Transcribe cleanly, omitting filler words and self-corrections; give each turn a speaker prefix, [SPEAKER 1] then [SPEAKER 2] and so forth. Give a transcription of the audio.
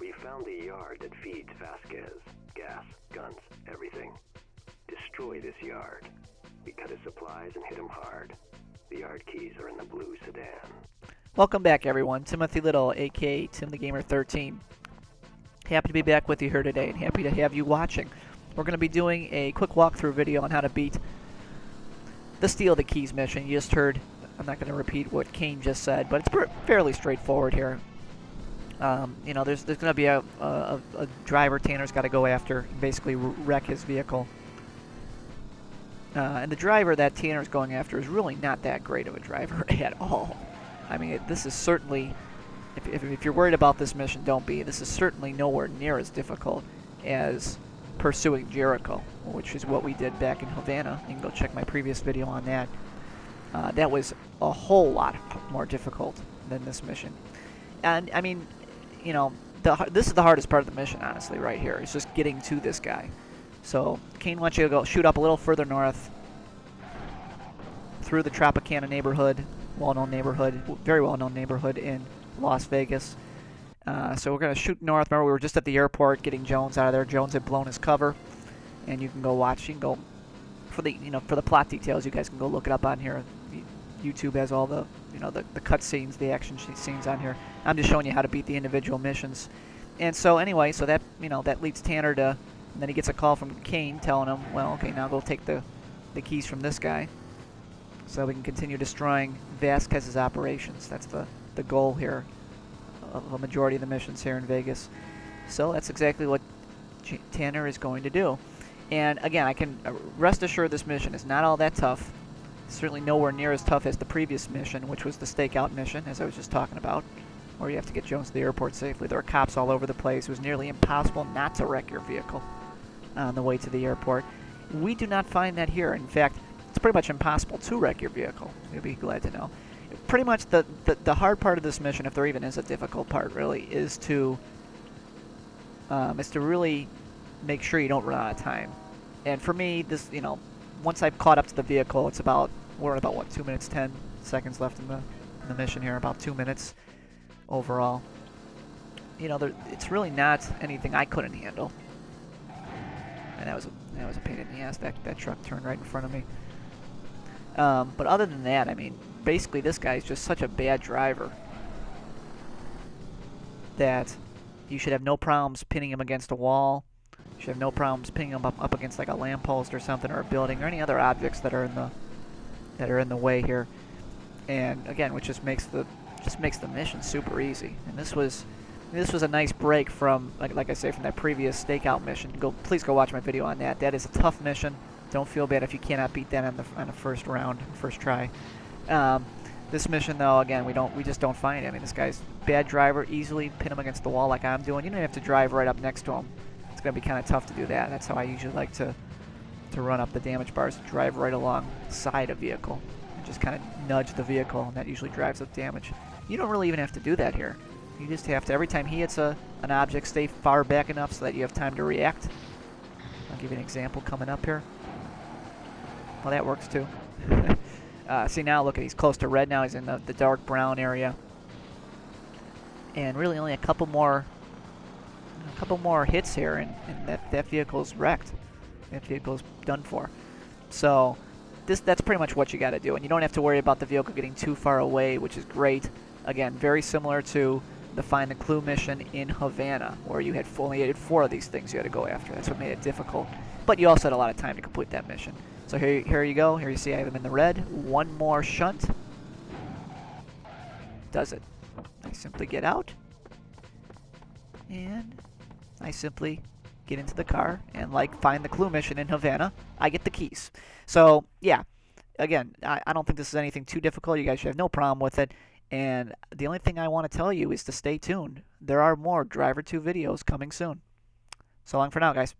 [SPEAKER 1] We found the yard that feeds Vasquez. Gas, guns, everything. Destroy this yard. We cut his supplies and hit him hard. The yard keys are in the blue sedan.
[SPEAKER 2] Welcome back, everyone. Timothy Little, aka Tim the Gamer 13. Happy to be back with you here today, and happy to have you watching. We're going to be doing a quick walkthrough video on how to beat the Steal the Keys mission. You just heard, I'm not going to repeat what Kane just said, but it's fairly straightforward here. You know, there's going to be a driver Tanner's got to go after, basically wreck his vehicle. And the driver that Tanner's going after is really not that great of a driver at all. I mean, this is certainly, if you're worried about this mission, don't be. This is certainly nowhere near as difficult as pursuing Jericho, which is what we did back in Havana. You can go check my previous video on that. That was a whole lot more difficult than this mission. And, I mean, you know, this is the hardest part of the mission, honestly, right here. It's just getting to this guy. So, Kane wants you to go shoot up a little further north through the Tropicana neighborhood, well-known neighborhood, very well-known neighborhood in Las Vegas. So we're going to shoot north. Remember, we were just at the airport getting Jones out of there. Jones had blown his cover, and you can go watch. You can go for the for the plot details. You guys can go look it up on here. YouTube has all the the cut scenes, the action scenes on here. I'm just showing you how to beat the individual missions. And so anyway, so that that leads Tanner to. And then he gets a call from Kane telling him, well, okay, now go take the keys from this guy so we can continue destroying Vasquez's operations. That's the goal here of a majority of the missions here in Vegas. So that's exactly what Tanner is going to do. And again, I can rest assured this mission is not all that tough. Certainly nowhere near as tough as the previous mission, which was the stakeout mission, as I was just talking about, where you have to get Jones to the airport safely. There are cops all over the place. It was nearly impossible not to wreck your vehicle on the way to the airport. We do not find that here. In fact, it's pretty much impossible to wreck your vehicle. You'll be glad to know. Pretty much the hard part of this mission, if there even is a difficult part, really, is to really make sure you don't run out of time. And for me, this, once I've caught up to the vehicle, we're at about what, 2 minutes 10 seconds left in the mission here, about 2 minutes overall. It's really not anything I couldn't handle. And that was a pain in the ass. That truck turned right in front of me. But other than that, I mean, basically this guy's just such a bad driver that you should have no problems pinning him against a wall. You should have no problems pinning him up against like a lamppost or something, or a building, or any other objects that are in the way here. And again, which just makes the mission super easy. And this was a nice break from, like I say, from that previous stakeout mission. Please go watch my video on that. That is a tough mission. Don't feel bad if you cannot beat that on the first round, first try. This mission, though, again, we just don't find it. I mean, this guy's bad driver. Easily pin him against the wall like I'm doing. You don't have to drive right up next to him. It's going to be kind of tough to do that. That's how I usually like to run up the damage bars, drive right alongside a vehicle and just kind of nudge the vehicle, and that usually drives up damage. You don't really even have to do that here. You just have to, every time he hits an object, stay far back enough so that you have time to react. I'll give you an example coming up here. Well, that works too. See now, look, he's close to red now. He's in the dark brown area. And really only a couple more hits here, and that vehicle's wrecked. That vehicle's done for. So that's pretty much what you got to do. And you don't have to worry about the vehicle getting too far away, which is great. Again, very similar to the Find the Clue mission in Havana, where you had only had 4 of these things you had to go after. That's what made it difficult. But you also had a lot of time to complete that mission. So here you go. Here you see I have him in the red. One more shunt. Does it. I simply get out. And I simply get into the car. And like Find the Clue mission in Havana, I get the keys. So, yeah. Again, I don't think this is anything too difficult. You guys should have no problem with it. And the only thing I want to tell you is to stay tuned. There are more Driver 2 videos coming soon. So long for now, guys.